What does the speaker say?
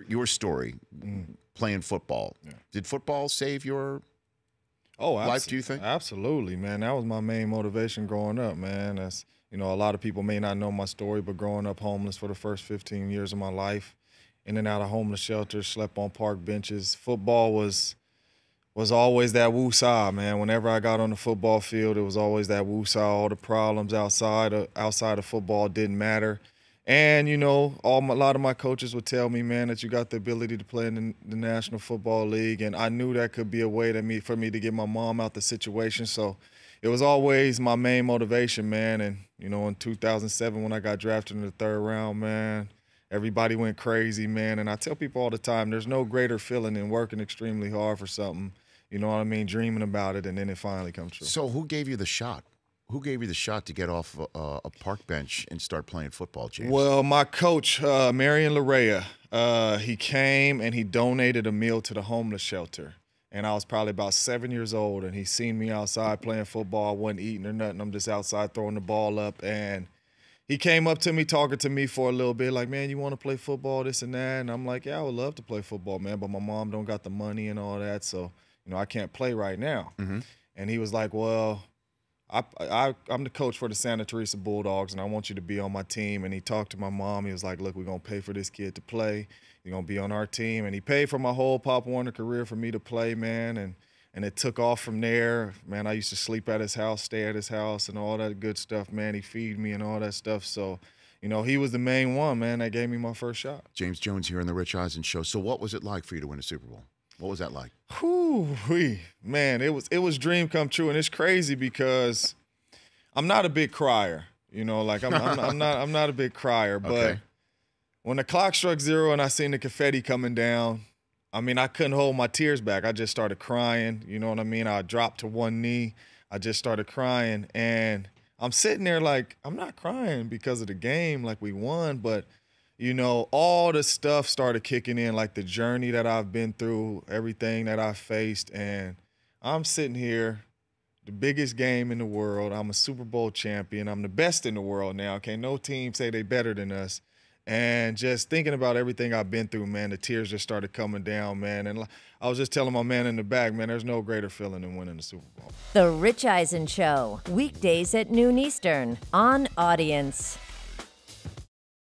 your story, playing football. Yeah. Did football save your life, do you think? Absolutely, man. That was my main motivation growing up, man. That's, a lot of people may not know my story, but growing up homeless for the first 15 years of my life, in and out of homeless shelters, slept on park benches. Football was always that woo-saw, man. Whenever I got on the football field, it was always that woo-saw. All the problems outside of football didn't matter. And, a lot of my coaches would tell me, man, that you got the ability to play in the National Football League. And I knew that could be a way for me to get my mom out the situation. So it was always my main motivation, man. And, in 2007 when I got drafted in the 3rd round, man, everybody went crazy, man. And I tell people all the time, there's no greater feeling than working extremely hard for something, you know what I mean, dreaming about it, and then it finally comes true. So who gave you the shot? Who gave you the shot to get off a park bench and start playing football, James? Well, my coach, Marion Larea, he came and he donated a meal to the homeless shelter. And I was probably about 7 years old, and he seen me outside playing football. I wasn't eating or nothing. I'm just outside throwing the ball up. And he came up to me, talking to me for a little bit, like, man, you want to play football, this and that? And I'm like, yeah, I would love to play football, man, but my mom don't got the money and all that, so, I can't play right now. Mm-hmm. And he was like, well, I'm the coach for the Santa Teresa Bulldogs, and I want you to be on my team. And he talked to my mom. He was like, look, we're going to pay for this kid to play. You're going to be on our team. And he paid for my whole Pop Warner career for me to play, man. And it took off from there. Man, I used to sleep at his house, stay at his house, and all that good stuff, man. He feed me and all that stuff. So, he was the main one, man, that gave me my first shot. James Jones here on the Rich Eisen Show. So what was it like for you to win a Super Bowl? What was that like? Man, it was dream come true, and it's crazy because I'm not a big crier. I'm not a big crier, but Okay. when the clock struck 0 and I seen the confetti coming down, I couldn't hold my tears back. I just started crying. You know what I mean? I dropped to one knee. I just started crying, and I'm sitting there like, I'm not crying because of the game, like we won, but all the stuff started kicking in, like the journey that I've been through, everything that I've faced. And I'm sitting here, the biggest game in the world. I'm a Super Bowl champion. I'm the best in the world now. Can't no team say they better than us. And just thinking about everything I've been through, man, the tears just started coming down, man. And I was just telling my man in the back, man, there's no greater feeling than winning the Super Bowl. The Rich Eisen Show, weekdays at noon Eastern on Audience.